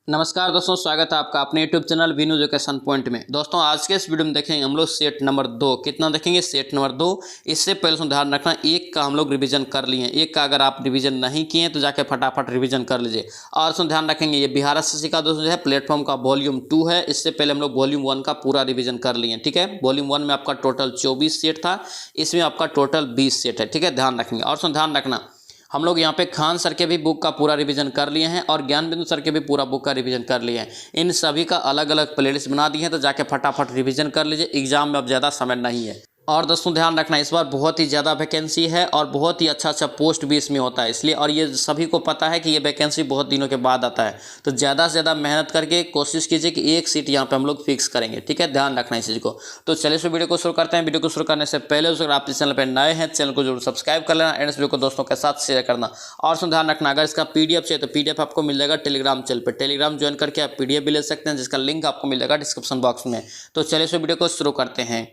नमस्कार दोस्तों, स्वागत है आपका अपने YouTube channel Vinu education point में। दोस्तों आज के इस वीडियो में देखेंगे हम लोग सेट नंबर 2 कितना देखेंगे, सेट नंबर 2। इससे पहले उसमें ध्यान रखना, एक का हम लोग रिवीजन कर लिए हैं, एक का अगर आप रिवीजन नहीं किए तो जाके फटाफट रिवीजन कर लीजिए। और उसमें ध्यान रखेंगे ये बिहार एसएससी का दोस्तों जो है प्लेटफॉर्म का वॉल्यूम 2 है। इससे पहले हम लोग वॉल्यूम 1 का पूरा रिवीजन कर लिए हैं, ठीक है। वॉल्यूम 1 में आपका टोटल 24 सेट था, इसमें आपका टोटल 20 सेट है, ठीक है। ध्यान रखेंगे और उसमें ध्यान रखना हम लोग यहाँ पे खान सर के भी बुक का पूरा रिवीजन कर लिए हैं और ज्ञान बिंदु सर के भी पूरा बुक का रिवीजन कर लिए हैं। इन सभी का अलग अलग प्लेलिस्ट बना दी है, तो जाके फटाफट रिवीजन कर लीजिए, एग्जाम में अब ज़्यादा समय नहीं है। और दोस्तों ध्यान रखना, इस बार बहुत ही ज़्यादा वैकेंसी है और बहुत ही अच्छा पोस्ट भी इसमें होता है, इसलिए और ये सभी को पता है कि ये वैकेंसी बहुत दिनों के बाद आता है। तो ज़्यादा से ज़्यादा मेहनत करके कोशिश कीजिए कि एक सीट यहाँ पे हम लोग फिक्स करेंगे, ठीक है। ध्यान रखना इस चीज़ को। तो चलिए इस वीडियो को शुरू करते हैं। वीडियो को शुरू करने से पहले अगर आप इस चैनल पर नए हैं, चैनल को जरूर सब्सक्राइब कर लेना एंड इस वीडियो को दोस्तों के साथ शेयर करना। और उसमें ध्यान रखना, अगर इसका PDF चाहिए तो PDF आपको मिल जाएगा टेलीग्राम चैनल पर। टेलीग्राम ज्वाइन करके आप PDF भी ले सकते हैं, जिसका लिंक आपको मिल जाएगा डिस्क्रिप्शन बॉक्स में। तो चलिए इस वीडियो को शुरू करते हैं।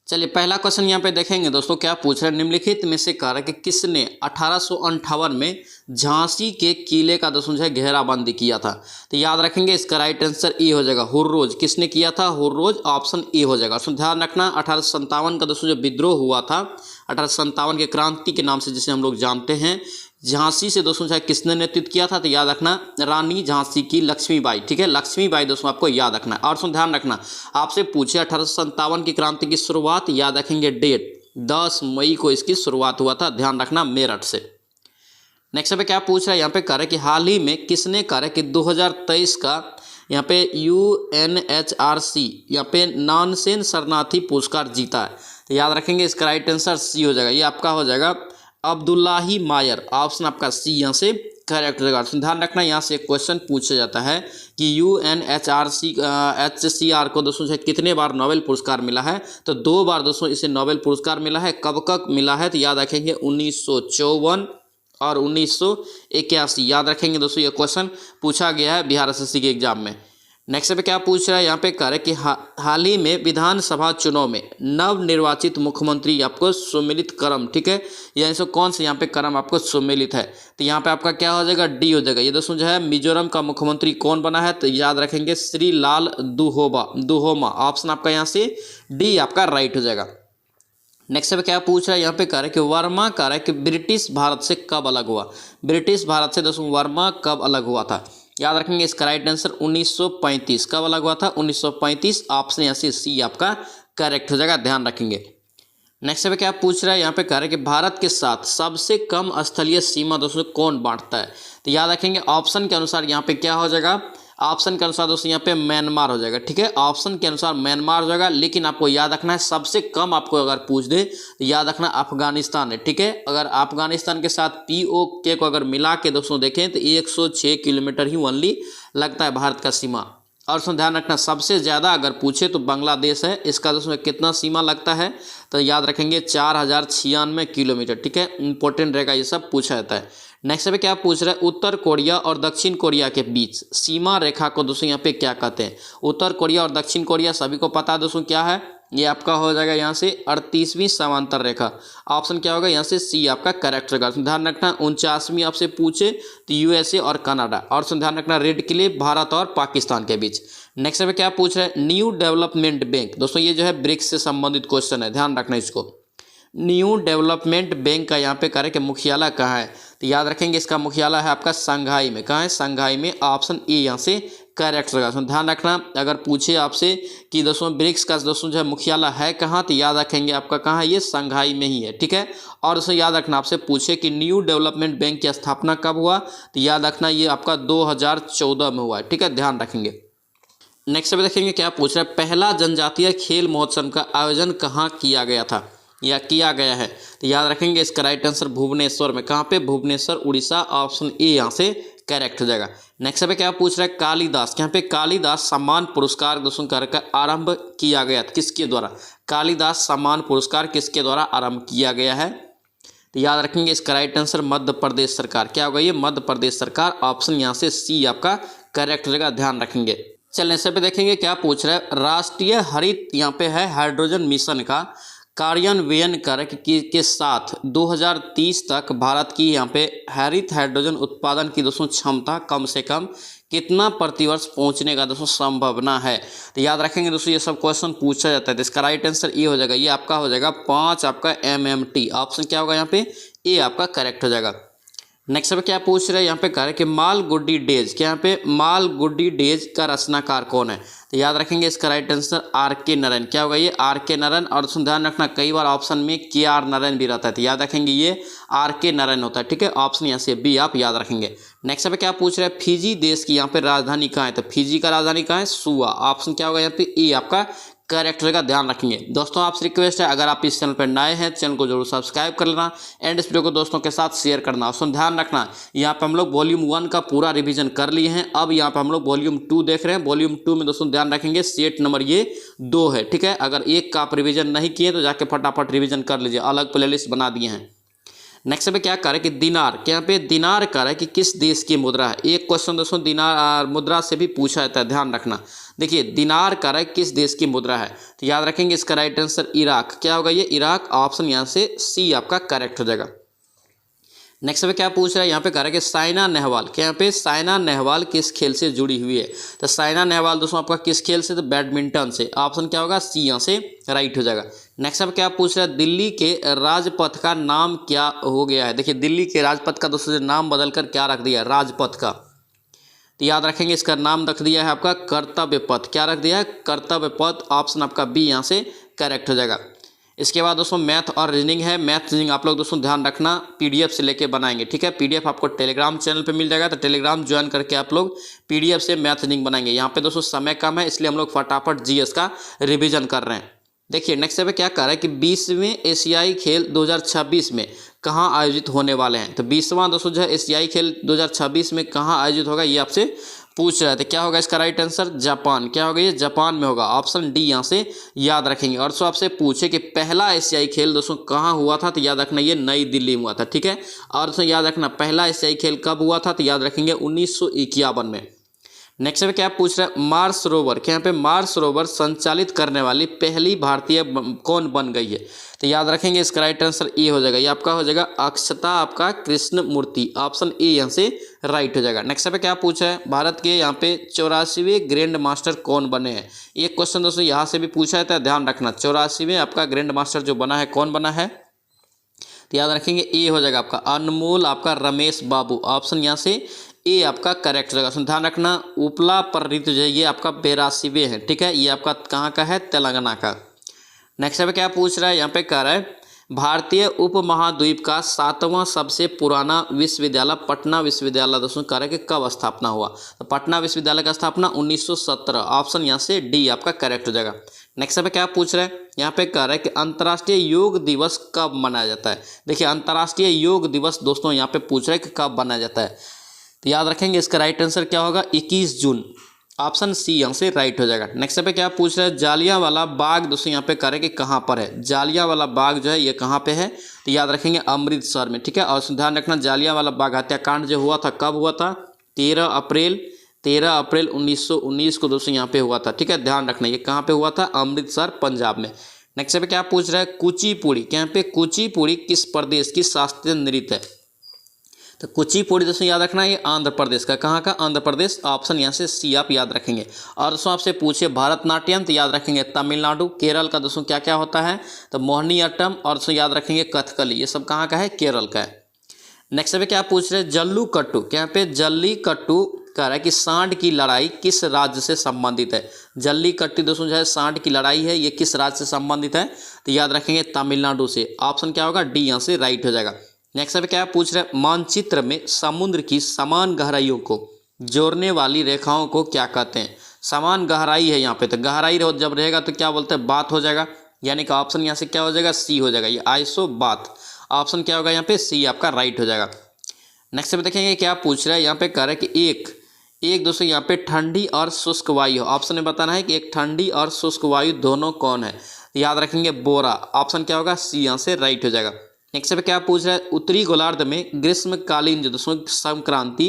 चलिए पहला क्वेश्चन यहाँ पे देखेंगे दोस्तों, क्या पूछ रहे हैं, निम्नलिखित में से कार्य कि किसने 1858 में झांसी के किले का दोस्तों जो है घेराबंदी किया था। तो याद रखेंगे इसका राइट आंसर ए हो जाएगा, हुर्रोज। किसने किया था? हुर्रोज, ऑप्शन ए हो जाएगा। उसमें ध्यान रखना 1857 का दोस्तों जो विद्रोह हुआ था, 1857 के क्रांति के नाम से जिसे हम लोग जानते हैं, झांसी से दोस्तों जो है किसने नेतृत्व किया था? तो याद रखना रानी झांसी की लक्ष्मीबाई, ठीक है, लक्ष्मीबाई दोस्तों आपको याद रखना है। और उसमें ध्यान रखना आपसे पूछे 1857 की क्रांति की शुरुआत, याद रखेंगे डेट 10 मई को इसकी शुरुआत हुआ था, ध्यान रखना मेरठ से। नेक्स्ट पे क्या पूछ रहा है यहाँ पे, कह रहा है कि हाल ही में किसने कहा कि 2023 का यहाँ पे UNHRC यहाँ पे नानसेन शरणार्थी पुरस्कार जीता है। तो याद रखेंगे इसका राइट आंसर सी हो जाएगा, ये आपका हो जाएगा अब्दुल्लाही मायर, ऑप्शन आपका सी यहाँ से करेक्ट हो जाएगा। ध्यान रखना यहाँ से एक क्वेश्चन पूछा जाता है कि UNHRC को दोस्तों से कितने बार नोबेल पुरस्कार मिला है? तो 2 बार दोस्तों इसे नोबेल पुरस्कार मिला है। कब कब मिला है? तो याद रखेंगे 1954 और 1981, याद रखेंगे दोस्तों, ये क्वेश्चन पूछा गया है बिहार एसएससी के एग्जाम में। नेक्स्ट पे क्या पूछ रहा है यहाँ पे, कह रहे कि हाल ही में विधानसभा चुनाव में नवनिर्वाचित मुख्यमंत्री आपको सुमेलित करम, ठीक है, यानी सो कौन से यहाँ पे करम आपको सुमेलित है? तो यहाँ पे आपका क्या हो जाएगा? डी हो जाएगा। ये दोस्तों जो है मिजोरम का मुख्यमंत्री कौन बना है? तो याद रखेंगे श्री लाल दुहोमा, ऑप्शन आपका यहाँ से डी आपका राइट हो जाएगा। नेक्स्ट पे क्या पूछ रहा है यहाँ पे, कह रहा है कि वर्मा कह रहा है कि ब्रिटिश भारत से कब अलग हुआ? ब्रिटिश भारत से दोस्तों वर्मा कब अलग हुआ था? याद रखेंगे इसका राइट आंसर 1935। कब अलग हुआ था? 1935, ऑप्शन यहाँ से सी आपका करेक्ट हो जाएगा, ध्यान रखेंगे। नेक्स्ट पे क्या पूछ रहा है यहाँ पे, कह रहा है कि भारत के साथ सबसे कम स्थलीय सीमा दोस्तों कौन बांटता है? तो याद रखेंगे ऑप्शन के अनुसार यहाँ पे क्या हो जाएगा, ऑप्शन के अनुसार दोस्तों यहाँ पे म्यांमार हो जाएगा, ठीक है, ऑप्शन के अनुसार म्यांमार हो जाएगा। लेकिन आपको याद रखना है सबसे कम आपको अगर पूछ दे तो याद रखना अफगानिस्तान है, ठीक है। अगर अफगानिस्तान के साथ POK को अगर मिला के दोस्तों देखें तो 106 किलोमीटर ही ओनली लगता है भारत का सीमा। और उसमें ध्यान रखना सबसे ज़्यादा अगर पूछे तो बांग्लादेश है, इसका दोस्तों कितना सीमा लगता है? तो याद रखेंगे 4096 किलोमीटर, ठीक है, इंपॉर्टेंट रहेगा, ये सब पूछा जाता है। नेक्स्ट पे क्या पूछ रहा है, उत्तर कोरिया और दक्षिण कोरिया के बीच सीमा रेखा को दोस्तों यहाँ पे क्या कहते हैं? उत्तर कोरिया और दक्षिण कोरिया सभी को पता है दोस्तों क्या है, ये आपका हो जाएगा यहाँ से 38वीं समांतर रेखा, ऑप्शन क्या होगा यहाँ से सी आपका करेक्ट रहेगा। ध्यान रखना 49वीं आपसे पूछे तो USA और कनाडा, और ध्यान रखना रेड क्लिफ भारत और पाकिस्तान के बीच। नेक्स्ट पे क्या पूछ रहा है, न्यू डेवलपमेंट बैंक, दोस्तों ये जो है ब्रिक्स से संबंधित क्वेश्चन है, ध्यान रखना इसको। न्यू डेवलपमेंट बैंक का यहाँ पे कह रहे कि मुख्यालय कहाँ है? तो याद रखेंगे इसका मुख्यालय है आपका संघाई में। कहाँ है? संघाई में, ऑप्शन ए यहाँ से करेक्ट रहेगा। ध्यान रखना अगर पूछे आपसे कि दोस्तों ब्रिक्स का दोस्तों जो है मुख्यालय है कहाँ, तो याद रखेंगे आपका कहाँ है, ये संघाई में ही है, ठीक है। और दोस्तों याद रखना आपसे पूछे कि न्यू डेवलपमेंट बैंक की स्थापना कब हुआ, तो याद रखना ये आपका 2014 में हुआ है, ठीक है, ध्यान रखेंगे। नेक्स्ट पे देखेंगे क्या पूछ रहा है, पहला जनजातीय खेल महोत्सव का आयोजन कहाँ किया गया था या किया गया है? तो याद रखेंगे इसका राइट आंसर भुवनेश्वर में। कहाँ पे? भुवनेश्वर, उड़ीसा, ऑप्शन ए यहाँ से करेक्ट हो जाएगा। नेक्स्ट पे क्या पूछ रहा है, कालिदास, यहाँ पे कालिदास सम्मान पुरस्कार दोस्तों का आरंभ किया गया किसके द्वारा? कालिदास सम्मान पुरस्कार किसके द्वारा आरंभ किया गया है? तो याद रखेंगे इसका राइट आंसर मध्य प्रदेश सरकार। क्या होगा ये? मध्य प्रदेश सरकार, ऑप्शन यहाँ से सी आपका करेक्ट हो जाएगा, ध्यान रखेंगे। चलिए इस पे देखेंगे क्या पूछ रहा है, राष्ट्रीय हरित यहाँ पे है हाइड्रोजन मिशन का कार्यान्वयन के साथ 2030 तक भारत की यहाँ पे हरित हाइड्रोजन उत्पादन की दोस्तों क्षमता कम से कम कितना प्रतिवर्ष पहुंचने का दोस्तों संभावना है। तो याद रखेंगे दोस्तों, ये सब क्वेश्चन पूछा जाता है। तो इसका राइट आंसर ये हो जाएगा, ये आपका हो जाएगा 5 आपका MMT। ऑप्शन क्या होगा यहाँ पे, ए आपका करेक्ट हो जाएगा। नेक्स्ट पे क्या पूछ रहे हैं यहाँ पे, कह रहे हैं कि मालगुडी डेज, क्या यहाँ पे मालगुडी डेज का रचनाकार कौन है। तो याद रखेंगे इसका राइट आंसर RK नारायण। क्या होगा ये, RK नारायण। और ध्यान रखना कई बार ऑप्शन में KR नारायण भी रहता है, तो याद रखेंगे ये RK नारायण होता है। ठीक है, ऑप्शन यहाँ से बी आप याद रखेंगे। नेक्स्ट पे क्या पूछ रहे हैं, फिजी देश की यहाँ पे राजधानी कहाँ है। तो फिजी का राजधानी कहाँ है, सुआ। ऑप्शन क्या होगा यहाँ पे, ए आपका करेक्ट रहेगा, ध्यान रखेंगे। दोस्तों आपसे रिक्वेस्ट है, अगर आप इस चैनल पर नए हैं चैनल को जरूर सब्सक्राइब कर लेना एंड इस वीडियो को दोस्तों के साथ शेयर करना। और ध्यान रखना यहाँ पे हम लोग वॉल्यूम 1 का पूरा रिवीजन कर लिए हैं, अब यहाँ पे हम लोग वॉल्यूम 2 देख रहे हैं। वॉल्यूम 2 में दोस्तों ध्यान रखेंगे सेट नंबर ये 2 है। ठीक है, अगर 1 का आप रिवीजन नहीं किए तो जाके फटाफट रिवीजन कर लीजिए, अलग प्लेलिस्ट बना दिए हैं। नेक्स्ट पे क्या करे कि दिनार, क्या यहाँ पे दिनार कर है कि किस देश की मुद्रा है। एक क्वेश्चन दोस्तों दिनार मुद्रा से भी पूछा जाता है, ध्यान रखना। देखिए दिनार कर है किस देश की मुद्रा है, तो याद रखेंगे इसका राइट आंसर इराक। क्या होगा ये, इराक। ऑप्शन यहाँ से सी आपका करेक्ट हो जाएगा। नेक्स्ट पे क्या पूछ रहा है यहाँ पे, कह रहा है कि साइना नेहवाल, क्या यहाँ पे साइना नेहवाल किस खेल से जुड़ी हुई है। तो साइना नेहवाल दोस्तों आपका किस खेल से, तो बैडमिंटन से। ऑप्शन क्या होगा, सी यहाँ से राइट हो जाएगा। नेक्स्ट पे क्या पूछ रहा है, दिल्ली के राजपथ का नाम क्या हो गया है। देखिए दिल्ली के राजपथ का दोस्तों नाम बदलकर क्या रख दिया है, राजपथ का। तो याद रखेंगे इसका नाम रख दिया है आपका कर्तव्य पथ। क्या रख दिया है, कर्तव्य पथ। ऑप्शन आपका बी यहाँ से करेक्ट हो जाएगा। इसके बाद दोस्तों मैथ और रीजनिंग है। मैथ रीजनिंग आप लोग दोस्तों ध्यान रखना PDF से लेके बनाएंगे। ठीक है, PDF आपको टेलीग्राम चैनल पे मिल जाएगा, तो टेलीग्राम ज्वाइन करके आप लोग PDF से मैथ रीजनिंग बनाएंगे। यहाँ पे दोस्तों समय कम है इसलिए हम लोग फटाफट GS का रिविजन कर रहे हैं। देखिए नेक्स्ट पे क्या कर रहा है कि 20वें एशियाई खेल 2026 में कहाँ आयोजित होने वाले हैं। तो 20वां दोस्तों जो है एशियाई खेल 2026 में कहाँ आयोजित होगा, ये आपसे पूछ रहे थे। क्या होगा इसका राइट आंसर, जापान। क्या होगा ये, जापान में होगा। ऑप्शन डी यहाँ से याद रखेंगे। और दोस्तों आपसे पूछे कि पहला एशियाई खेल दोस्तों कहाँ हुआ था, तो याद रखना ये नई दिल्ली में हुआ था। ठीक है, और दोस्तों याद रखना पहला एशियाई खेल कब हुआ था, तो याद रखेंगे 1951 में। नेक्स्ट पे क्या पूछ रहा है, मार्स रोवर, क्या यहाँ पे मार्स रोवर संचालित करने वाली पहली भारतीय कौन बन गई है। तो याद रखेंगे इसका राइट आंसर ए हो जाएगा, ये आपका हो जाएगा अक्षता आपका कृष्ण मूर्ति। ऑप्शन ए यहाँ से राइट हो जाएगा। नेक्स्ट पे क्या पूछा है, भारत के यहाँ पे 84वें ग्रैंड मास्टर कौन बने हैं। एक क्वेश्चन दोस्तों यहाँ से भी पूछा जाता है, ध्यान रखना 84वें आपका ग्रैंड मास्टर जो बना है कौन बना है, तो याद रखेंगे ए हो जाएगा आपका अनमोल आपका रमेश बाबू। ऑप्शन यहाँ से ए आपका करेक्ट होगा। ध्यान रखना उपला परित जो है ये आपका 82वें है। ठीक है, ये आपका कहाँ का है, तेलंगाना का। नेक्स्ट पे क्या पूछ रहा है, यहाँ पे कह रहा है भारतीय उपमहाद्वीप का 7वां सबसे पुराना विश्वविद्यालय पटना विश्वविद्यालय दोस्तों कह रहा है कि कब स्थापना हुआ। तो पटना विश्वविद्यालय का स्थापना 1917। ऑप्शन यहाँ से डी आपका करेक्ट हो जाएगा। नेक्स्ट पे क्या पूछ रहा है, यहाँ पे कह रहा है कि अंतर्राष्ट्रीय योग दिवस कब मनाया जाता है। देखिए अंतर्राष्ट्रीय योग दिवस दोस्तों यहाँ पे पूछ रहा है कि कब मनाया जाता है, तो याद रखेंगे इसका राइट आंसर क्या होगा, 21 जून। ऑप्शन सी यहाँ से राइट हो जाएगा। नेक्स्ट पे क्या पूछ रहा है, जालियांवाला बाग दोस्तों यहाँ पे करें कि कहाँ पर है। जालियांवाला बाग जो है ये कहाँ पे है, तो याद रखेंगे अमृतसर में। ठीक है, और ध्यान रखना जालियांवाला बाग हत्याकांड जो हुआ था कब हुआ था, 13 अप्रैल 1919 को दोस्तों यहाँ पे हुआ था। ठीक है, ध्यान रखना ये कहाँ पे हुआ था, अमृतसर पंजाब में। नेक्स्ट पे क्या पूछ रहा है, कुचिपुड़ी, क्या यहाँ पे कुचिपुड़ी किस प्रदेश की शास्त्रीय नृत्य है। तो कुचिपुड़ी दोस्तों याद रखना ये आंध्र प्रदेश का, कहाँ का, आंध्र प्रदेश। ऑप्शन यहाँ से सी आप याद रखेंगे। और दोस्तों आपसे पूछे भरतनाट्यम, तो याद रखेंगे तमिलनाडु। केरल का दोस्तों क्या क्या होता है, तो मोहिनीअट्टम। और दोस्तों याद रखेंगे कथकली, ये सब कहाँ का है, केरल का है। नेक्स्ट पे क्या पूछ रहे हैं, जल्लीकट्टू, क्या यहाँ पे जल्लीकट्टू कह रहा है कि सांड की लड़ाई किस राज्य से संबंधित है। जल्लीकट्टू दोस्तों जो है सांड की लड़ाई है ये किस राज्य से संबंधित है, तो याद रखेंगे तमिलनाडु से। ऑप्शन क्या होगा, डी यहाँ से राइट हो जाएगा। नेक्स्ट पे क्या पूछ रहे हैं, मानचित्र में समुद्र की समान गहराइयों को जोड़ने वाली रेखाओं को क्या कहते हैं। समान गहराई है यहाँ पे, तो गहराई जब रहेगा तो क्या बोलते हैं, बात हो जाएगा। यानी कि ऑप्शन यहाँ से क्या हो जाएगा, सी हो जाएगा, ये आइसो बात। ऑप्शन क्या होगा यहाँ पे, सी आपका राइट हो जाएगा। नेक्स्ट पे देखेंगे क्या पूछ रहा है, यहाँ पे कह रहा है कि एक दोस्तों यहाँ पे ठंडी और शुष्क वायु। ऑप्शन में बताना है कि एक ठंडी और शुष्क वायु दोनों कौन है, याद रखेंगे बोरा। ऑप्शन क्या होगा, सी यहाँ से राइट हो जाएगा। नेक्स्ट पे क्या पूछ रहा है, उत्तरी गोलार्ध में ग्रीष्मकालीन जो दोस्तों संक्रांति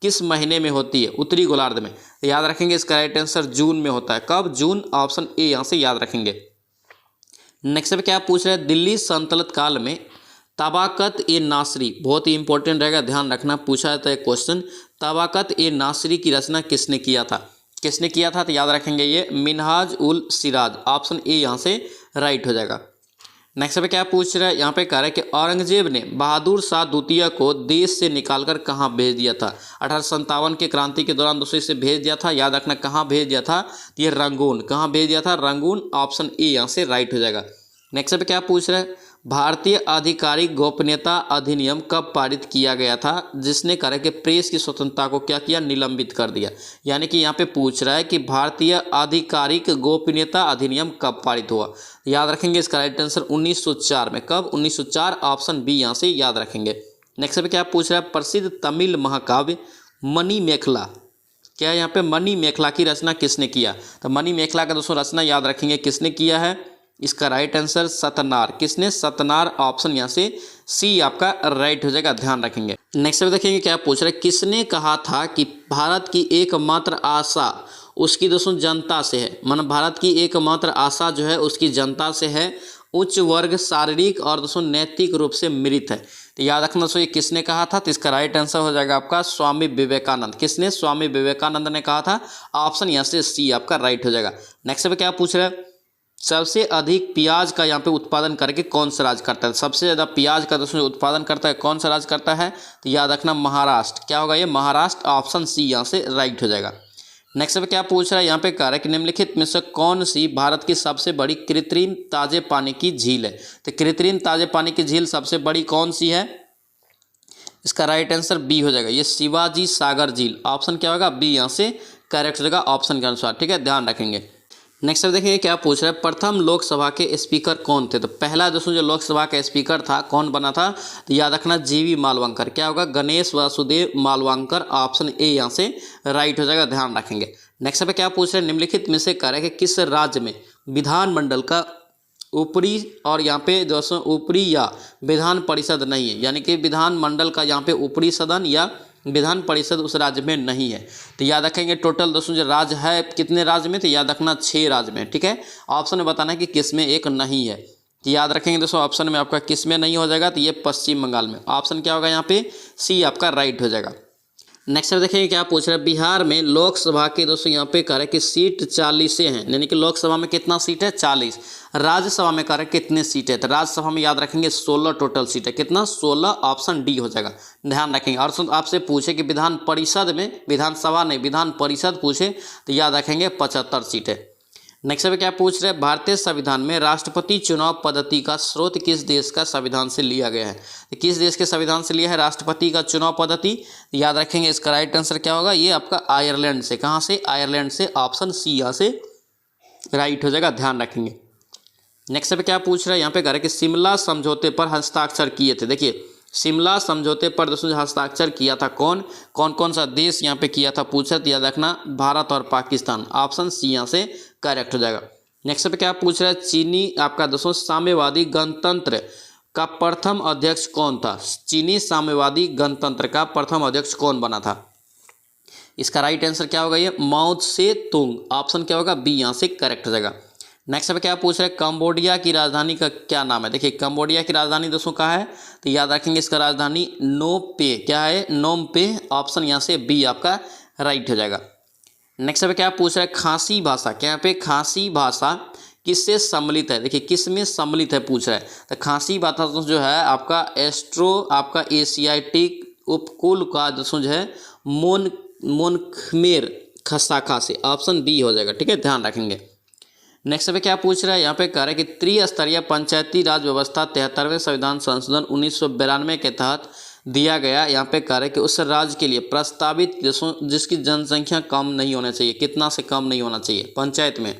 किस महीने में होती है, उत्तरी गोलार्ध में। तो याद रखेंगे इसका राइट आंसर जून में होता है। कब, जून। ऑप्शन ए यहाँ से याद रखेंगे। नेक्स्ट पे क्या पूछ रहा है, दिल्ली सल्तनत काल में तबाकत ए नासरी, बहुत ही इंपॉर्टेंट रहेगा, ध्यान रखना, पूछा जाता है क्वेश्चन। तबाकत ए नासिरी की रचना किसने किया था? किसने किया था? तो याद रखेंगे ये मिनहाज उल सिराज, ऑप्शन ए यहाँ से राइट हो जाएगा। नेक्स्ट पे क्या पूछ रहा है, यहाँ पे कह रहा है कि औरंगजेब ने बहादुर शाह द्वितीय को देश से निकालकर कहाँ भेज दिया था? 1857 के क्रांति के दौरान दोस्तों इसे भेज दिया था। याद रखना कहाँ भेज दिया था, तो ये रंगून। कहाँ भेज दिया था? रंगून, ऑप्शन ए यहाँ से राइट हो जाएगा। नेक्स्ट पे क्या पूछ रहा है, भारतीय आधिकारिक गोपनीयता अधिनियम कब पारित किया गया था, जिसने कहा कि प्रेस की स्वतंत्रता को क्या किया? निलंबित कर दिया। यानी कि यहाँ पे पूछ रहा है कि भारतीय आधिकारिक गोपनीयता अधिनियम कब पारित हुआ? याद रखेंगे इसका राइट आंसर 1904 में। कब? 1904, ऑप्शन बी यहाँ से याद रखेंगे। नेक्स्ट पे क्या पूछ रहा है, प्रसिद्ध तमिल महाकाव्य मणिमेखला, क्या यहाँ पे मणिमेखला की रचना किसने किया? तो मणिमेखला का दोस्तों रचना याद रखेंगे किसने किया है? इसका राइट आंसर सतनार। किसने? सतनार, ऑप्शन यहाँ से सी आपका राइट हो जाएगा, ध्यान रखेंगे। नेक्स्ट में देखेंगे क्या पूछ रहे, किसने कहा था कि भारत की एकमात्र आशा उसकी दोस्तों जनता से है? मतलब भारत की एकमात्र आशा जो है उसकी जनता से है, उच्च वर्ग शारीरिक और दोस्तों नैतिक रूप से मृत है। तो याद रखना दोस्तों ये किसने कहा था? तो इसका राइट आंसर हो जाएगा आपका स्वामी विवेकानंद। किसने? स्वामी विवेकानंद ने कहा था, ऑप्शन यहाँ से सी आपका राइट हो जाएगा। नेक्स्ट पे क्या पूछ रहे हैं, सबसे अधिक प्याज का यहाँ पे उत्पादन करके कौन सा राज्य करता है? सबसे ज़्यादा प्याज का दोस्तों उत्पादन करता है कौन सा राज्य करता है? तो याद रखना महाराष्ट्र। क्या होगा ये? महाराष्ट्र, ऑप्शन सी यहाँ से राइट हो जाएगा। नेक्स्ट पे क्या पूछ रहा है, यहाँ पे कह रहा है कि निम्नलिखित में से कौन सी भारत की सबसे बड़ी कृत्रिम ताजे पानी की झील है? तो कृत्रिम ताजे पानी की झील सबसे बड़ी कौन सी है? इसका राइट आंसर बी हो जाएगा, ये शिवाजी सागर झील, ऑप्शन क्या होगा? बी यहाँ से करेक्ट हो जाएगा ऑप्शन के अनुसार। ठीक है, ध्यान रखेंगे। नेक्स्ट अब देखिए क्या पूछ रहा है, प्रथम लोकसभा के स्पीकर कौन थे? तो पहला दोस्तों जो लोकसभा का स्पीकर था कौन बना था? तो याद रखना जीवी मालवंकर। क्या होगा? गणेश वासुदेव मालवंकर, ऑप्शन ए यहाँ से राइट हो जाएगा, ध्यान रखेंगे। नेक्स्ट पे क्या पूछ रहे हैं, निम्नलिखित में से कह रहा है कि किस राज्य में विधानमंडल का ऊपरी और यहाँ पे दोस्तों ऊपरी या विधान परिषद नहीं है? यानी कि विधानमंडल का यहाँ पे ऊपरी सदन या विधान परिषद उस राज्य में नहीं है। तो याद रखेंगे टोटल दोस्तों जो राज्य है कितने राज्य में? तो याद रखना 6 राज्य में। ठीक है, ऑप्शन में बताना है कि किस में एक नहीं है। तो याद रखेंगे दोस्तों ऑप्शन में आपका किस में नहीं हो जाएगा? तो ये पश्चिम बंगाल में, ऑप्शन क्या होगा यहाँ पे? सी आपका राइट हो जाएगा। नेक्स्ट देखेंगे क्या पूछ रहा है, बिहार में लोकसभा के दोस्तों यहाँ पे कह रहे हैं कि सीट 40 हैं, यानी कि लोकसभा में कितना सीट है? 40। राज्यसभा में कह रहे हैं कितने सीट है? तो राज्यसभा में याद रखेंगे 16 टोटल सीट है। कितना? 16, ऑप्शन डी हो जाएगा, ध्यान रखेंगे। और आपसे पूछे कि विधान परिषद में, विधानसभा नहीं विधान परिषद पूछे तो याद रखेंगे 75 सीट है। नेक्स्ट पे क्या पूछ रहे हैं, भारतीय संविधान में राष्ट्रपति चुनाव पद्धति का स्रोत किस देश का संविधान से लिया गया है? तो किस देश के संविधान से लिया है राष्ट्रपति का चुनाव पद्धति? याद रखेंगे इसका राइट आंसर क्या होगा? ये आपका आयरलैंड से। कहाँ से? आयरलैंड से, ऑप्शन सी यहाँ से राइट हो जाएगा, ध्यान रखेंगे। नेक्स्ट पे क्या पूछ रहा है, यहाँ पे कह रहे हैं कि शिमला समझौते पर हस्ताक्षर किए थे। देखिए शिमला समझौते पर दोस्तों हस्ताक्षर किया था कौन कौन सा देश यहाँ पे किया था पूछा? तो याद रखना भारत और पाकिस्तान, ऑप्शन सी यहाँ से करेक्ट हो जाएगा। नेक्स्ट पे क्या पूछ रहा है, चीनी आपका दोस्तों साम्यवादी गणतंत्र का प्रथम अध्यक्ष कौन था? चीनी साम्यवादी गणतंत्र का प्रथम अध्यक्ष कौन बना था? इसका राइट आंसर क्या होगा? ये माओ त्से तुंग, ऑप्शन क्या होगा? बी यहाँ से करेक्ट हो जाएगा। नेक्स्ट पे क्या पूछ रहे हैं, कंबोडिया की राजधानी का क्या नाम है? देखिए कंबोडिया की राजधानी दोस्तों कहाँ है? तो याद रखेंगे इसका राजधानी नोम पे। क्या है? नोम पे, ऑप्शन यहाँ से बी आपका राइट हो जाएगा। नेक्स्ट पे क्या पूछ रहा है, खासी भाषा, क्या यहाँ पे खासी भाषा किससे सम्मिलित है? देखिए किस में सम्मिलित है पूछ रहा है। तो खासी भाषा जो है आपका एस्ट्रो आपका एशियाटिक उपकूल का दोस्तों जो है मोनखमेर शाखा से, ऑप्शन बी हो जाएगा। ठीक है, ध्यान रखेंगे। नेक्स्ट पे क्या पूछ रहा है, यहाँ पे कह रहा है कि त्रिस्तरीय पंचायती राज व्यवस्था 73वें संविधान संशोधन 1992 के तहत दिया गया। यहाँ पे कह रहा है कि उस राज्य के लिए प्रस्तावित जिसकी जनसंख्या कम नहीं होना चाहिए, कितना से कम नहीं होना चाहिए पंचायत में?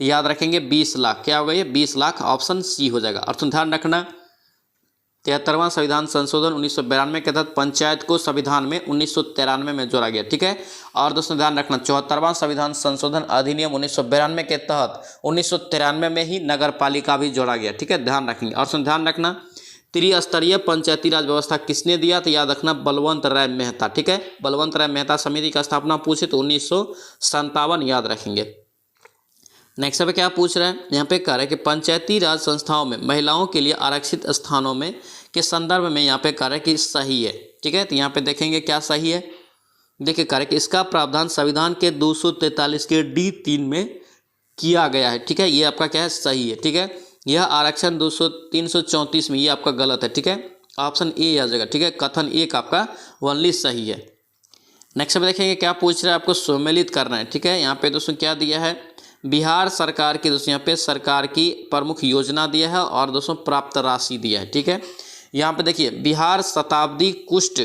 तो याद रखेंगे 20 लाख। क्या होगा ये? 20 लाख, ऑप्शन सी हो जाएगा। और तुम ध्यान रखना 73वां संविधान संशोधन 1992 के तहत पंचायत को संविधान में 1993 में जोड़ा गया। ठीक है, और दोस्तों ध्यान रखना 74वां संविधान संशोधन अधिनियम 1992 के तहत 1993 में ही नगर पालिका भी जोड़ा गया। ठीक है, ध्यान रखेंगे। और ध्यान रखना त्रिस्तरीय पंचायती राज व्यवस्था किसने दिया? तो याद रखना बलवंत राय मेहता। ठीक है, बलवंत राय मेहता समिति का स्थापना पूछे तो 1957 याद रखेंगे। नेक्स्ट पे क्या पूछ रहे हैं, यहाँ पे कह रहा है कि पंचायती राज संस्थाओं में महिलाओं के लिए आरक्षित स्थानों में के संदर्भ में यहाँ पे कह रहा है कि सही है। ठीक है, तो यहाँ पे देखेंगे क्या सही है। देखिए कार्य कि इसका प्रावधान संविधान के 243 के D3 में किया गया है। ठीक है, ये आपका क्या है, सही है। ठीक है, यह आरक्षण 334 में, ये आपका गलत है। ठीक है, ऑप्शन ए आ जाएगा। ठीक है, कथन एक आपका ओनली सही है। नेक्स्ट में देखेंगे क्या पूछ रहा है, आपको सम्मिलित करना है। ठीक है, यहाँ पे दोस्तों क्या दिया है, बिहार सरकार की दोस्तों यहाँ पे सरकार की प्रमुख योजना दिया है और दोस्तों प्राप्त राशि दिया है। ठीक है, यहाँ पे देखिए बिहार शताब्दी कुष्ठ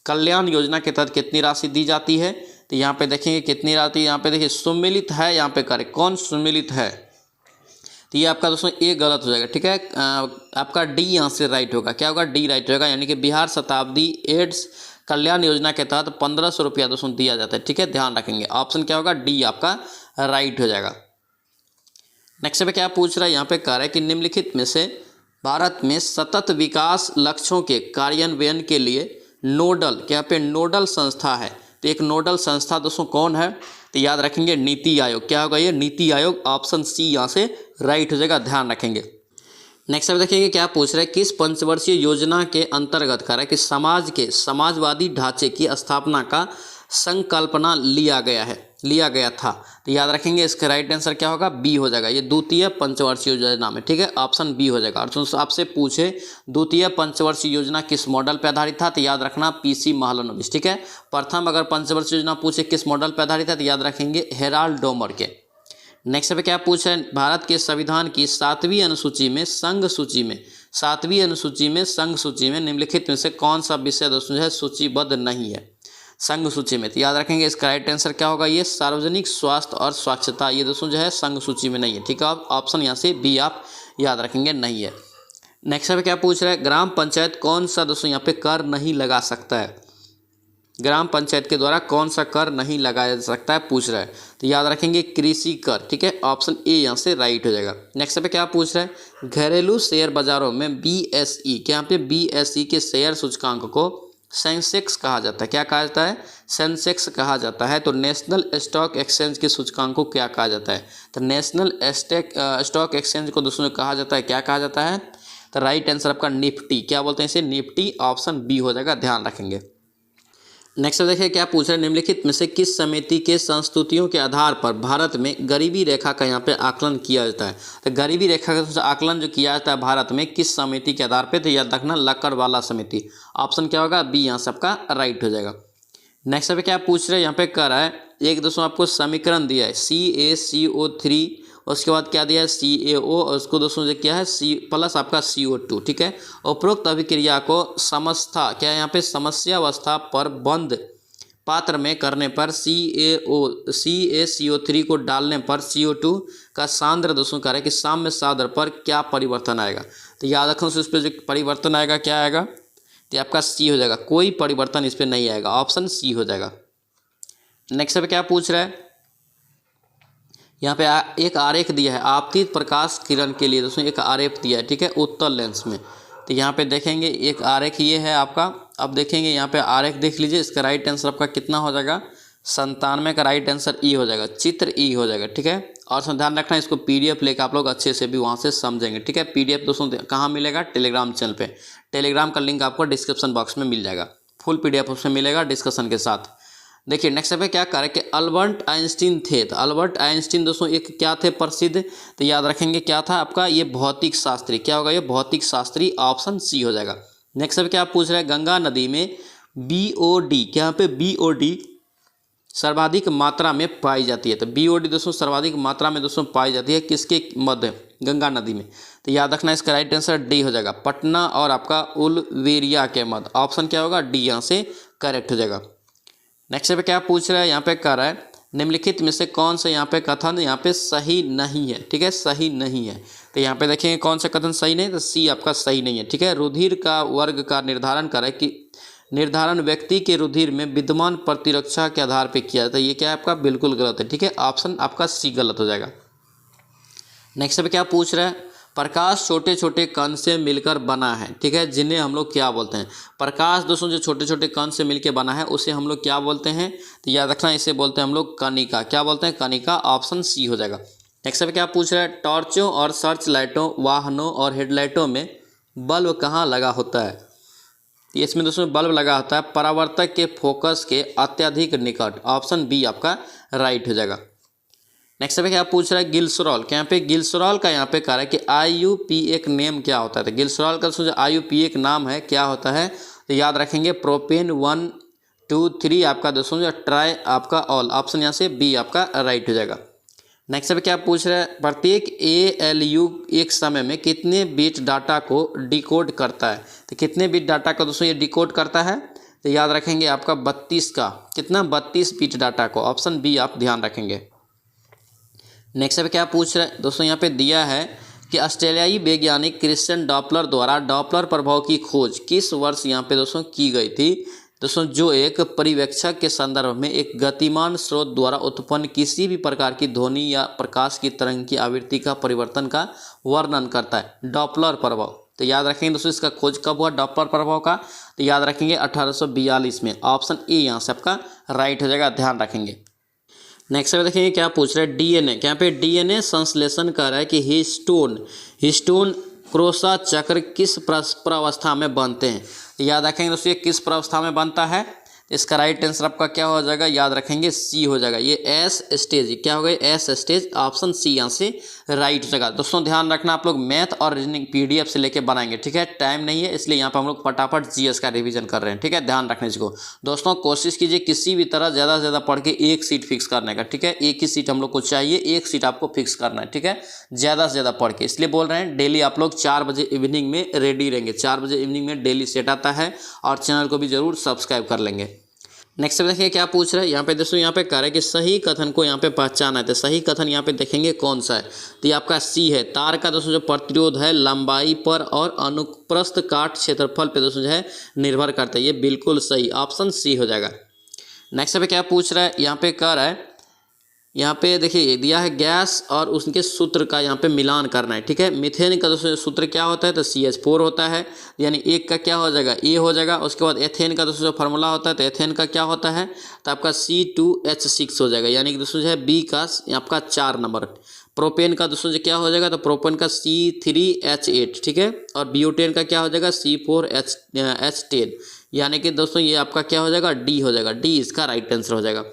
कल्याण योजना के तहत कितनी राशि दी जाती है, तो यहाँ पे देखेंगे कितनी राशि, यहाँ पे देखिए सम्मिलित है, यहाँ पे करें कौन सम्मिलित है, तो ये आपका दोस्तों ए गलत हो जाएगा। ठीक है, आपका डी यहाँ से राइट होगा। क्या होगा, डी राइट होगा, यानी कि बिहार शताब्दी एड्स कल्याण योजना के तहत 1500 रुपया दोस्तों दिया जाता है। ठीक है, ध्यान रखेंगे, ऑप्शन क्या होगा, डी आपका राइट हो जाएगा। नेक्स्ट पे क्या पूछ रहा है, यहाँ पे कह रहा है कि निम्नलिखित में से भारत में सतत विकास लक्ष्यों के कार्यान्वयन के लिए नोडल, क्या पे नोडल संस्था है, तो एक नोडल संस्था दोस्तों कौन है, तो याद रखेंगे नीति आयोग। क्या होगा, ये नीति आयोग, ऑप्शन सी यहाँ से राइट हो जाएगा, ध्यान रखेंगे। नेक्स्ट अब देखेंगे क्या पूछ रहे हैं, किस पंचवर्षीय योजना के अंतर्गत कह रहा है कि समाज के समाजवादी ढांचे की स्थापना का संकल्पना लिया गया था, तो याद रखेंगे इसका राइट आंसर क्या होगा, बी हो जाएगा। ये द्वितीय पंचवर्षीय योजना में, ठीक है, ऑप्शन बी हो जाएगा। और आपसे पूछे द्वितीय पंचवर्षीय योजना किस मॉडल पर आधारित था, तो याद रखना पीसी महालनोबिस। ठीक है, प्रथम अगर पंचवर्षीय योजना पूछे किस मॉडल पर आधारित है, तो याद रखेंगे हेराल्ड डोमर के। नेक्स्ट पे क्या पूछ रहे हैं, भारत के संविधान की 7वीं अनुसूची में संघ सूची में, 7वीं अनुसूची में संघ सूची में निम्नलिखित में से कौन सा विषय दोस्तों जो है सूचीबद्ध नहीं है संघ सूची में, तो याद रखेंगे इसका राइट आंसर क्या होगा, ये सार्वजनिक स्वास्थ्य और स्वच्छता, ये दोस्तों जो है संघ सूची में नहीं है। ठीक है, ऑप्शन यहाँ से बी आप याद रखेंगे, नहीं है। नेक्स्ट पे क्या पूछ रहे हैं, ग्राम पंचायत कौन सा दोस्तों यहाँ पे कर नहीं लगा सकता है, ग्राम पंचायत के द्वारा कौन सा कर नहीं लगाया जा सकता है पूछ रहा है, तो याद रखेंगे कृषि कर। ठीक है, ऑप्शन ए यहाँ से राइट हो जाएगा। नेक्स्ट पे क्या पूछ रहा है, घरेलू शेयर बाजारों में बीएसई, क्या यहाँ पे बीएसई के शेयर सूचकांक को सेंसेक्स कहा जाता है, क्या कहा जाता है, सेंसेक्स कहा जाता है। तो नेशनल स्टॉक एक्सचेंज के सूचकांक को क्या कहा जाता है, तो नेशनल स्टॉक एक्सचेंज को दोस्तों कहा जाता है, क्या कहा जाता है, तो राइट आंसर आपका निफ्टी, क्या बोलते हैं इसे, निफ्टी, ऑप्शन बी हो जाएगा, ध्यान रखेंगे। नेक्स्ट देखिए क्या पूछ रहे हैं, निम्नलिखित में से किस समिति के संस्तुतियों के आधार पर भारत में गरीबी रेखा का यहाँ पे आकलन किया जाता है, तो गरीबी रेखा का आकलन जो किया जाता है भारत में किस समिति के आधार पे, तो याद रखना लक्कड़वाला समिति, ऑप्शन क्या होगा, बी यहाँ सबका राइट हो जाएगा। नेक्स्ट पे क्या पूछ रहे हैं, यहाँ पे कह रहा है एक दोस्तों आपको समीकरण दिया है CaCO3, उसके बाद क्या दिया है CaO, और उसको दोस्तों जो क्या है C प्लस आपका CO2। ठीक है, उपरोक्त अभिक्रिया को समस्या, क्या यहाँ पे समस्या अवस्था पर बंद पात्र में करने पर CaCO3 को डालने पर CO2 का सांद्र दोस्तों कह रहे हैं कि साम्य सांद्र पर क्या परिवर्तन आएगा, तो याद रखो इस पर जो परिवर्तन आएगा क्या आएगा, तो आपका सी हो जाएगा, कोई परिवर्तन इस पर नहीं आएगा, ऑप्शन सी हो जाएगा। नेक्स्ट पे क्या पूछ रहा है, यहाँ पे एक आरेख दिया है आपतित प्रकाश किरण के लिए दोस्तों, एक आरेख दिया है, ठीक है, उत्तल लेंस में, तो यहाँ पे देखेंगे एक आरेख ये है आपका। अब देखेंगे यहाँ पे आरेख देख लीजिए, इसका राइट आंसर आपका कितना हो जाएगा, 97 का राइट आंसर ई हो जाएगा, चित्र ई हो जाएगा। ठीक है, और ध्यान रखना इसको PDF लेकर आप लोग अच्छे से भी वहाँ से समझेंगे। ठीक है, PDF दोस्तों कहाँ मिलेगा, टेलीग्राम चैनल पे, टेलीग्राम का लिंक आपको डिस्क्रिप्शन बॉक्स में मिल जाएगा, फुल PDF उसमें मिलेगा डिस्कशन के साथ। देखिए नेक्स्ट पे क्या करें कि अल्बर्ट आइंस्टीन थे, तो अल्बर्ट आइंस्टीन दोस्तों एक क्या थे प्रसिद्ध, तो याद रखेंगे क्या था आपका, ये भौतिक शास्त्री, क्या होगा, ये भौतिक शास्त्री, ऑप्शन सी हो जाएगा। नेक्स्ट पे क्या पूछ रहे हैं, गंगा नदी में BOD, क्या यहाँ पे BOD सर्वाधिक मात्रा में पाई जाती है, तो BOD दोस्तों सर्वाधिक मात्रा में दोस्तों पाई जाती है किसके मध्य, गंगा नदी में, तो याद रखना इसका राइट आंसर डी हो जाएगा, पटना और आपका उलवेरिया के मध्य, ऑप्शन क्या होगा, डी यहाँ से करेक्ट हो जाएगा। नेक्स्ट पे क्या पूछ रहा है, यहाँ पे कह रहा है निम्नलिखित में से कौन सा यहाँ पे कथन यहाँ पे सही नहीं है, ठीक है, सही नहीं है, तो यहाँ पे देखेंगे कौन सा कथन सही नहीं, तो सी आपका सही नहीं है। ठीक है, रुधिर का वर्ग का निर्धारण करें कि निर्धारण व्यक्ति के रुधिर में विद्यमान प्रतिरक्षा के आधार पर किया जाता है, ये क्या है आपका, बिल्कुल गलत है। ठीक है, ऑप्शन आपका सी गलत हो जाएगा। नेक्स्ट पे क्या पूछ रहा है, प्रकाश छोटे छोटे कण से मिलकर बना है, ठीक है, जिन्हें हम लोग क्या बोलते हैं, प्रकाश दोस्तों जो छोटे छोटे कण से मिलकर बना है उसे हम लोग क्या बोलते हैं, तो याद रखना इसे बोलते हैं हम लोग कणिका, क्या बोलते हैं, कणिका, ऑप्शन सी हो जाएगा। नेक्स्ट पे क्या पूछ रहा है, टॉर्चों और सर्च लाइटों, वाहनों और हेडलाइटों में बल्ब कहाँ लगा होता है, तो इसमें दोस्तों बल्ब लगा होता है परावर्तक के फोकस के अत्यधिक निकट। ऑप्शन बी आपका राइट हो जाएगा। नेक्स्ट पे क्या पूछ रहा है गिल्सरॉल, क्या यहाँ पे गिल्सरॉल का यहाँ पे कह रहा है कि IUP एक नेम क्या होता है। तो गिल्सरॉल का जो IUP एक नाम है क्या होता है, तो याद रखेंगे प्रोपेन 1 2 3 आपका दोस्तों जो ट्राई आपका ऑल। ऑप्शन यहाँ से बी आपका राइट हो जाएगा। नेक्स्ट पे क्या पूछ रहा है प्रत्येक ALU एक समय में कितने बिट डाटा को डिकोड करता है। तो कितने बिट डाटा को दोस्तों ये डिकोड करता है, तो याद रखेंगे आपका 32 का, कितना 32 बिट डाटा को। ऑप्शन बी आप ध्यान रखेंगे। नेक्स्ट पे क्या पूछ रहे हैं दोस्तों, यहाँ पे दिया है कि ऑस्ट्रेलियाई वैज्ञानिक क्रिश्चियन डॉपलर द्वारा डॉपलर प्रभाव की खोज किस वर्ष यहाँ पे दोस्तों की गई थी। दोस्तों जो एक परिवेक्षक के संदर्भ में एक गतिमान स्रोत द्वारा उत्पन्न किसी भी प्रकार की ध्वनि या प्रकाश की तरंग की आवृत्ति का परिवर्तन का वर्णन करता है, डॉपलर प्रभाव। तो याद रखेंगे दोस्तों इसका खोज कब हुआ डॉपलर प्रभाव का, तो याद रखेंगे 1842 में। ऑप्शन ए यहाँ से आपका राइट हो जाएगा, ध्यान रखेंगे। नेक्स्ट में देखेंगे क्या पूछ रहा है DNA, क्या पे DNA संश्लेषण कर रहा है कि हिस्टोन क्रोसा चक्र किस प्रावस्था में बनते हैं। याद रखेंगे दोस्तों ये किस प्रावस्था में बनता है, इसका राइट आंसर आपका क्या हो जाएगा, याद रखेंगे सी हो जाएगा। ये S स्टेज, क्या हो गया S स्टेज। ऑप्शन सी यहाँ से राइट हो जाएगा। दोस्तों ध्यान रखना आप लोग मैथ और रीजनिंग PDF से लेके बनाएंगे, ठीक है। टाइम नहीं है इसलिए यहाँ पर हम लोग फटाफट GS का रिवीजन कर रहे हैं, ठीक है। ध्यान रखने इसको दोस्तों, कोशिश कीजिए किसी भी तरह ज़्यादा से ज़्यादा पढ़ के एक सीट फिक्स करने का, ठीक है। एक ही सीट हम लोग को चाहिए, एक सीट आपको फिक्स करना है, ठीक है। ज़्यादा से ज़्यादा पढ़ के, इसलिए बोल रहे हैं डेली आप लोग 4 बजे इवनिंग में रेडी रहेंगे। 4 बजे इवनिंग में डेली सेट आता है, और चैनल को भी जरूर सब्सक्राइब कर लेंगे। नेक्स्ट देखिए क्या पूछ रहा है यहाँ पे दोस्तों, यहाँ पे कह रहा है कि सही कथन को यहाँ पे पहचाना है। तो सही कथन यहाँ पे देखेंगे कौन सा है, तो ये आपका सी है। तार का दोस्तों जो प्रतिरोध है लंबाई पर और अनुप्रस्थ काट क्षेत्रफल पे दोस्तों जो है निर्भर करता है, ये बिल्कुल सही। ऑप्शन सी हो जाएगा। नेक्स्ट पे क्या पूछ रहा है, यहाँ पे कह रहा है, यहाँ पे देखिए दिया है गैस और उसके सूत्र का यहाँ पे मिलान करना है, ठीक है। मीथेन का दोस्तों सूत्र क्या होता है, तो CH4 होता है, यानी एक का क्या हो जाएगा ए हो जाएगा। उसके बाद एथेन का दोस्तों जो फार्मूला होता है, तो एथेन का क्या होता है, तो आपका C2H6 हो जाएगा, यानी कि दोस्तों जो है बी का आपका 4 नंबर। प्रोपेन का दोस्तों जो क्या हो जाएगा, तो प्रोपेन का C3H8, ठीक है। और ब्यूटेन का क्या हो जाएगा C4H10, यानी कि दोस्तों ये आपका क्या हो जाएगा डी हो जाएगा, डी इसका राइट आंसर हो जाएगा।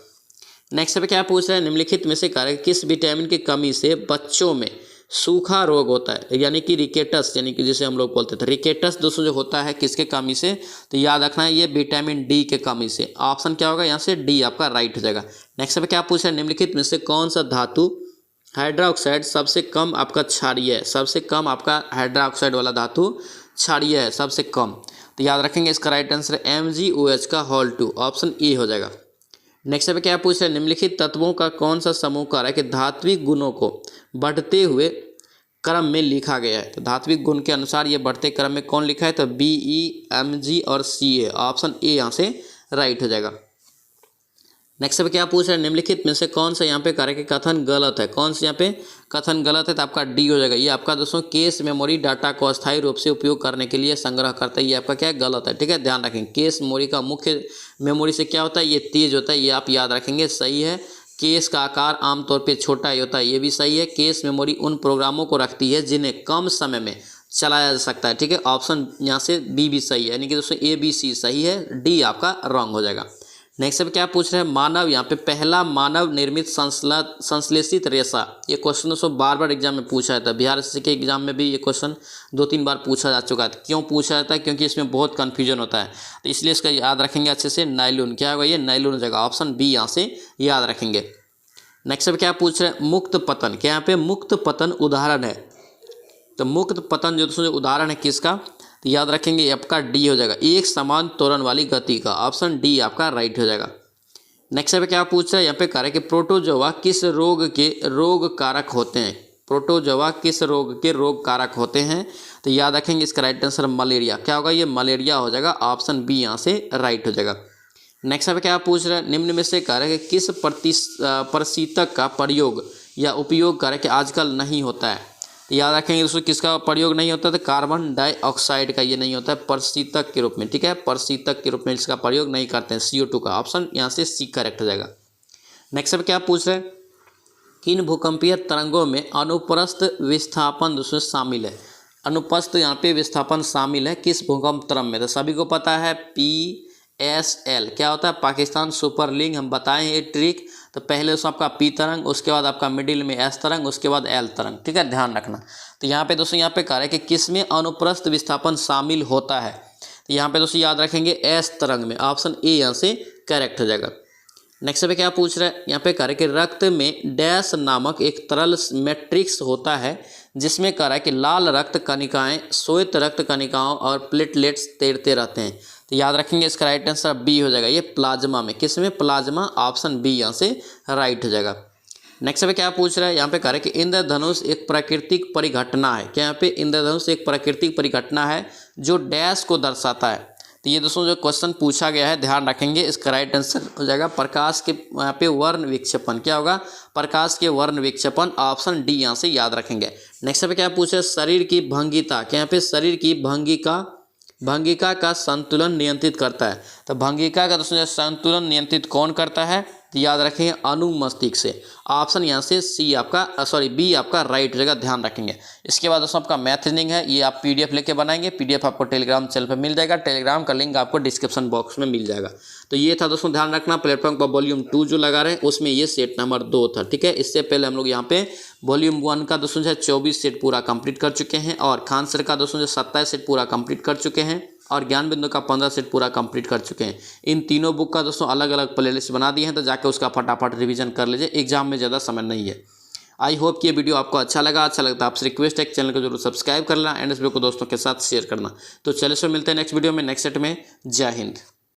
नेक्स्ट पे क्या पूछ रहा है, निम्नलिखित में से कार्य किस विटामिन की कमी से बच्चों में सूखा रोग होता है, यानी कि रिकेटस, यानी कि जिसे हम लोग बोलते थे रिकेटस दोस्तों जो होता है किसके कमी से, तो याद रखना है ये विटामिन डी के कमी से। ऑप्शन क्या होगा यहाँ से डी आपका राइट हो जाएगा। नेक्स्ट पे क्या पूछ रहा है, निम्नलिखित में से कौन सा धातु हाइड्रोक्साइड सबसे कम आपका क्षारीय है, सबसे कम आपका हाइड्रोक्साइड वाला धातु क्षारीय है सबसे कम। तो याद रखेंगे इसका राइट आंसर MgOH का होल 2। ऑप्शन ए हो जाएगा। नेक्स्ट पे क्या पूछ रहा है, निम्नलिखित तत्वों का कौन सा समूह कह रहा है कि धात्विक गुणों को बढ़ते हुए क्रम में लिखा गया है। तो धात्विक गुण के अनुसार ये बढ़ते क्रम में कौन लिखा है, तो BE, Mg और Ca। ऑप्शन ए यहाँ से राइट हो जाएगा। नेक्स्ट पे क्या पूछ रहा है, निम्नलिखित में से कौन सा यहाँ पे कार्य के कथन गलत है, कौन सा यहाँ पे कथन गलत है, तो आपका डी हो जाएगा। ये आपका दोस्तों केस मेमोरी डाटा को अस्थायी रूप से उपयोग करने के लिए संग्रह करता है, ये आपका क्या है गलत है, ठीक है। ध्यान रखेंगे केस मेमोरी का मुख्य मेमोरी से क्या होता है, ये तेज होता है, ये आप याद रखेंगे सही है। केस का आकार आमतौर पर छोटा ही होता है, ये भी सही है। केस मेमोरी उन प्रोग्रामों को रखती है जिन्हें कम समय में चलाया जा सकता है, ठीक है। ऑप्शन यहाँ से बी भी सही है, यानी कि दोस्तों ABC सही है, डी आपका रॉन्ग हो जाएगा। नेक्स्ट पे क्या पूछ रहे हैं, मानव यहाँ पे पहला मानव निर्मित संश्लेषित रेशा। ये क्वेश्चन दोस्तों बार बार एग्जाम में पूछा जाता है, बिहार SSC के एग्जाम में भी ये क्वेश्चन 2-3 बार पूछा जा चुका है। क्यों पूछा जाता है, क्योंकि इसमें बहुत कन्फ्यूजन होता है, तो इसलिए इसका याद रखेंगे अच्छे से। नायलॉन क्या होगा, ये नायलॉन हो जाएगा। ऑप्शन बी यहाँ से याद रखेंगे। नेक्स्ट पे क्या पूछ रहे हैं, मुक्त पतन, क्या यहाँ पे मुक्त पतन उदाहरण है, तो मुक्त पतन जो दोस्तों उदाहरण है किसका, तो याद रखेंगे आपका डी हो जाएगा, एक समान त्वरण वाली गति का। ऑप्शन डी आपका राइट हो जाएगा। नेक्स्ट पे क्या पूछ रहा है, यहाँ पे कह रहा है कि प्रोटोजोआ किस रोग के रोग कारक होते हैं, प्रोटोजोआ किस रोग के रोग कारक होते हैं, तो याद रखेंगे इसका राइट आंसर मलेरिया, क्या होगा ये मलेरिया हो जाएगा। ऑप्शन बी यहाँ से राइट हो जाएगा। नेक्स्ट पे क्या पूछ रहा है, निम्न में से कह रहा है कि किस प्रशीतक का प्रयोग या उपयोग कह रहा है कि आजकल नहीं होता है, तो याद रखेंगे दोस्तों किसका प्रयोग नहीं होता, तो कार्बन डाइऑक्साइड का ये नहीं होता है प्रशीतक के रूप में, ठीक है। प्रशीतक के रूप में इसका प्रयोग नहीं करते हैं, CO2 का। ऑप्शन यहाँ से सी करेक्ट हो जाएगा। नेक्स्ट पे क्या पूछ रहे हैं, किन भूकंपीय तरंगों में अनुप्रस्थ विस्थापन दोस्तों शामिल है, अनुपस्थित यहाँ पे विस्थापन शामिल है किस भूकंप तरंग में? तो सभी को पता है PSL क्या होता है, पाकिस्तान सुपर लीग। हम बताएं ये ट्रिक। तो पहले उसमें आपका P तरंग, उसके बाद आपका मिडिल में S तरंग, उसके बाद L तरंग, ठीक है, ध्यान रखना। तो यहाँ पे दोस्तों यहाँ पे कह रहे हैं कि किस में अनुप्रस्थ विस्थापन शामिल होता है? तो यहाँ पे दोस्तों याद रखेंगे S तरंग में। ऑप्शन ए यहाँ से करेक्ट हो जाएगा। नेक्स्ट पे क्या पूछ रहा है, यहाँ पे कह रहे कि रक्त में डैश नामक एक तरल मैट्रिक्स होता है जिसमें कह रहा है कि लाल रक्त कणिकाएं श्वेत रक्त कणिकाओं और प्लेटलेट्स तैरते रहते हैं। तो याद रखेंगे इसका राइट आंसर बी हो जाएगा। ये प्लाज्मा में, किस में? प्लाज्मा, ऑप्शन बी यहाँ से राइट हो जाएगा। नेक्स्ट पे क्या पूछ रहा है, यहाँ पे कह रहे कि इंद्रधनुष एक प्राकृतिक परिघटना है। क्या यहाँ पे इंद्रधनुष एक प्राकृतिक परिघटना है जो डैश को दर्शाता है? तो ये दोस्तों जो क्वेश्चन पूछा गया है, ध्यान रखेंगे इसका राइट आंसर हो जाएगा प्रकाश के यहाँ पे वर्ण विक्षेपण। क्या होगा? प्रकाश के वर्ण विक्षेपण, ऑप्शन डी यहाँ से याद रखेंगे। नेक्स्ट पे क्या पूछा है, शरीर की भंगिता। क्या यहाँ पे शरीर की भंगिका का संतुलन नियंत्रित करता है? तो भंगिका का दोस्तों संतुलन नियंत्रित कौन करता है? तो याद रखेंगे अनुमस्तिष्क से। ऑप्शन यहाँ से बी आपका राइट हो जाएगा, ध्यान रखेंगे। इसके बाद दोस्तों आपका मैथ रीजनिंग है, ये आप PDF लेके बनाएंगे। PDF आपको टेलीग्राम चैनल पर मिल जाएगा, टेलीग्राम का लिंक आपको डिस्क्रिप्शन बॉक्स में मिल जाएगा। तो ये था दोस्तों, ध्यान रखना प्लेटफॉर्म पर वॉल्यूम 2 जो लगा रहे हैं उसमें ये सेट नंबर 2 था, ठीक है। इससे पहले हम लोग यहाँ पे वॉल्यूम 1 का दोस्तों 24 सेट पूरा कंप्लीट कर चुके हैं और खान सर का दोस्तों 27 सेट पूरा कंप्लीट कर चुके हैं और ज्ञान बिंदु का 15 सेट पूरा कंप्लीट कर चुके हैं। इन तीनों बुक का दोस्तों अलग अलग प्लेलिस्ट बना दिए हैं, तो जाके उसका फटाफट रिवीजन कर लीजिए, एग्जाम में ज़्यादा समय नहीं है। आई होप कि ये वीडियो आपको अच्छा लगा। अच्छा लगता है आपसे रिक्वेस्ट है चैनल को जरूर सब्सक्राइब कर लेना एंड इस वीडियो को दोस्तों के साथ शेयर करना। तो चलिए सो मिलते हैं नेक्स्ट वीडियो में, नेक्स्ट सेट में। जय हिंद।